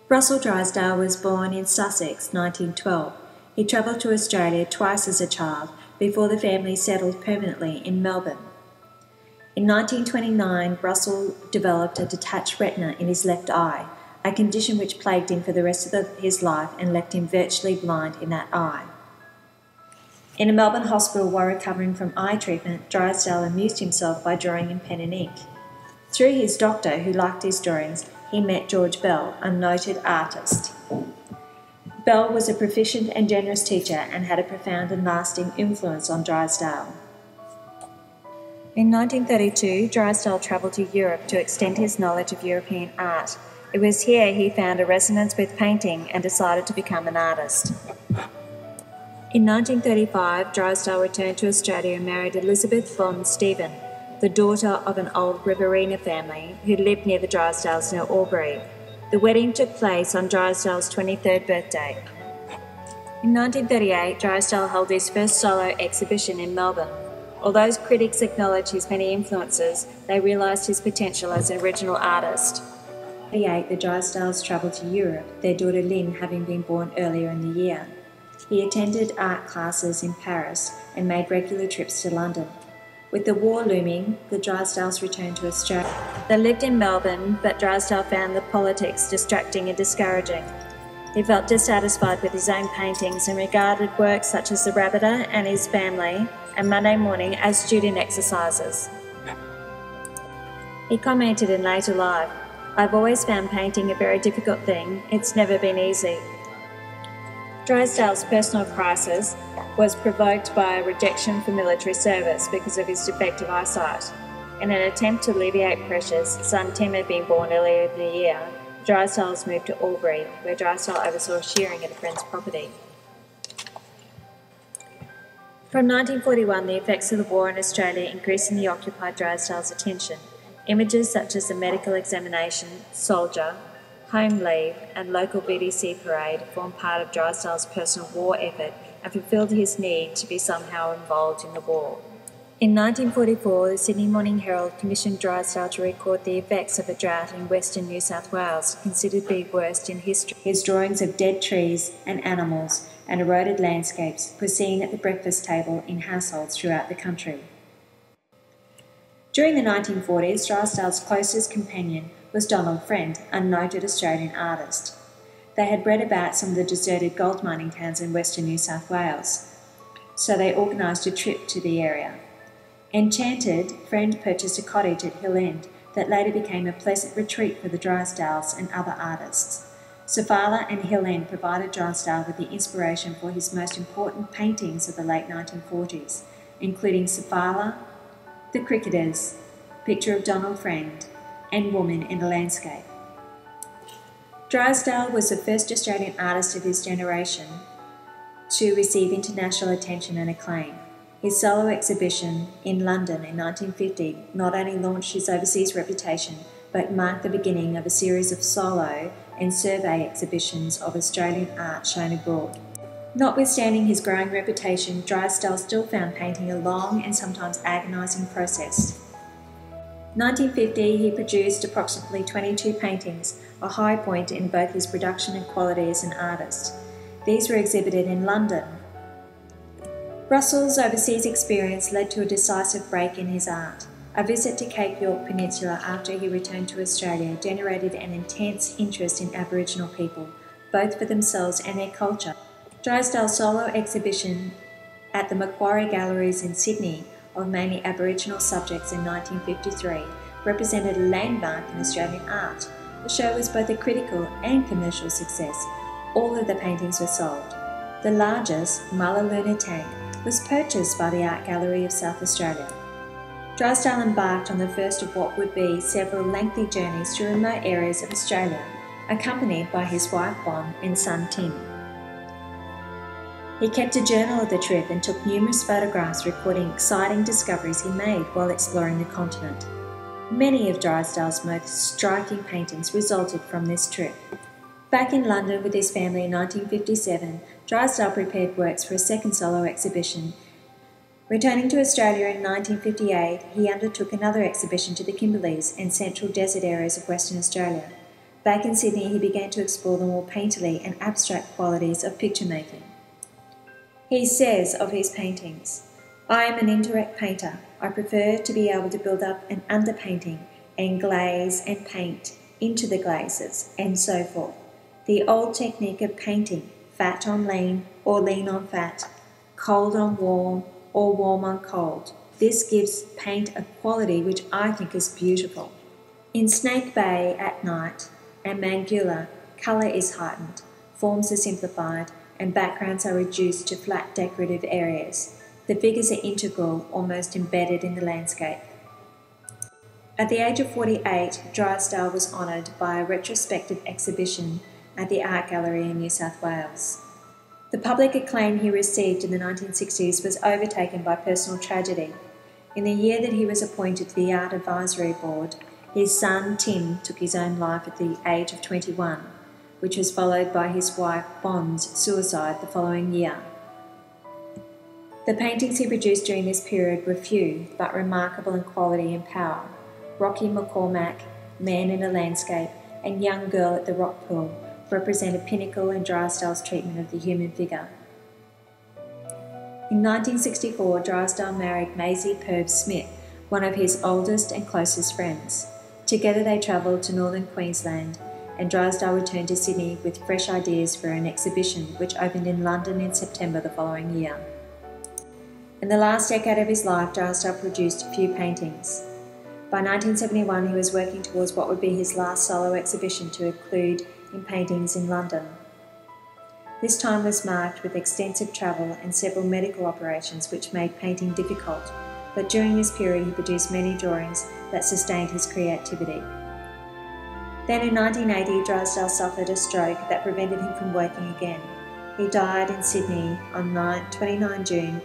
Russell Drysdale was born in Sussex, 1912. He travelled to Australia twice as a child before the family settled permanently in Melbourne. In 1929, Russell developed a detached retina in his left eye, a condition which plagued him for the rest of his life and left him virtually blind in that eye. In a Melbourne hospital while recovering from eye treatment, Drysdale amused himself by drawing in pen and ink. Through his doctor, who liked his drawings, he met George Bell, a noted artist. Bell was a proficient and generous teacher and had a profound and lasting influence on Drysdale. In 1932, Drysdale travelled to Europe to extend his knowledge of European art. It was here he found a resonance with painting and decided to become an artist. In 1935, Drysdale returned to Australia and married Elizabeth von Stephen, the daughter of an old Riverina family who lived near the Drysdales near Albury. The wedding took place on Drysdale's 23rd birthday. In 1938, Drysdale held his first solo exhibition in Melbourne. Although critics acknowledged his many influences, they realised his potential as an original artist. In 1938, the Drysdales travelled to Europe, their daughter Lynn having been born earlier in the year. He attended art classes in Paris and made regular trips to London. With the war looming, the Drysdales returned to Australia. They lived in Melbourne, but Drysdale found the politics distracting and discouraging. He felt dissatisfied with his own paintings and regarded works such as The Rabbiter and His Family and Monday Morning as student exercises. He commented in later life, "I've always found painting a very difficult thing. It's never been easy." Drysdale's personal crisis was provoked by a rejection for military service because of his defective eyesight. In an attempt to alleviate pressures, son Tim had been born earlier in the year. Drysdales moved to Albury, where Drysdale oversaw shearing at a friend's property. From 1941, the effects of the war in Australia increasingly occupied Drysdale's attention. Images such as the medical examination, soldier, home leave and local BDC parade formed part of Drysdale's personal war effort and fulfilled his need to be somehow involved in the war. In 1944, the Sydney Morning Herald commissioned Drysdale to record the effects of a drought in western New South Wales, considered the worst in history. His drawings of dead trees and animals and eroded landscapes were seen at the breakfast table in households throughout the country. During the 1940s, Drysdale's closest companion was Donald Friend, a noted Australian artist. They had read about some of the deserted gold mining towns in western New South Wales, so they organised a trip to the area. Enchanted, Friend purchased a cottage at Hill End that later became a pleasant retreat for the Drysdales and other artists. Sofala and Hill End provided Drysdale with the inspiration for his most important paintings of the late 1940s, including Sofala, The Cricketers, Picture of Donald Friend, and Woman in a Landscape. Drysdale was the first Australian artist of his generation to receive international attention and acclaim. His solo exhibition in London in 1950 not only launched his overseas reputation, but marked the beginning of a series of solo and survey exhibitions of Australian art shown abroad. Notwithstanding his growing reputation, Drysdale still found painting a long and sometimes agonising process. In 1950, he produced approximately 22 paintings, a high point in both his production and quality as an artist. These were exhibited in London. Russell's overseas experience led to a decisive break in his art. A visit to Cape York Peninsula after he returned to Australia generated an intense interest in Aboriginal people, both for themselves and their culture. Drysdale's solo exhibition at the Macquarie Galleries in Sydney of mainly Aboriginal subjects in 1953 represented a landmark in Australian art. The show was both a critical and commercial success. All of the paintings were sold. The largest, Mulla tank, was purchased by the Art Gallery of South Australia. Drysdale embarked on the first of what would be several lengthy journeys to remote areas of Australia, accompanied by his wife Bon and son Tim. He kept a journal of the trip and took numerous photographs recording exciting discoveries he made while exploring the continent. Many of Drysdale's most striking paintings resulted from this trip. Back in London with his family in 1957, Drysdale prepared works for a second solo exhibition. Returning to Australia in 1958, he undertook another exhibition to the Kimberleys and central desert areas of Western Australia. Back in Sydney, he began to explore the more painterly and abstract qualities of picture making. He says of his paintings, "I am an indirect painter. I prefer to be able to build up an underpainting and glaze and paint into the glazes and so forth. The old technique of painting, fat on lean or lean on fat, cold on warm or warm on cold. This gives paint a quality which I think is beautiful. In Snake Bay at night and Mangula, colour is heightened, forms are simplified, and backgrounds are reduced to flat decorative areas. The figures are integral, almost embedded in the landscape." At the age of 48, Drysdale was honoured by a retrospective exhibition at the Art Gallery in New South Wales. The public acclaim he received in the 1960s was overtaken by personal tragedy. In the year that he was appointed to the Art Advisory Board, his son Tim took his own life at the age of 21, which was followed by his wife Bond's suicide the following year. The paintings he produced during this period were few, but remarkable in quality and power. Rocky McCormack, Man in a Landscape, and Young Girl at the Rock Pool represent a pinnacle in Drysdale's treatment of the human figure. In 1964, Drysdale married Maisie Purves Smith, one of his oldest and closest friends. Together they travelled to northern Queensland, and Drysdale returned to Sydney with fresh ideas for an exhibition which opened in London in September the following year. In the last decade of his life, Drysdale produced a few paintings. By 1971, he was working towards what would be his last solo exhibition to include in paintings in London. This time was marked with extensive travel and several medical operations which made painting difficult, but during this period he produced many drawings that sustained his creativity. Then in 1980, Drysdale suffered a stroke that prevented him from working again. He died in Sydney on 29 June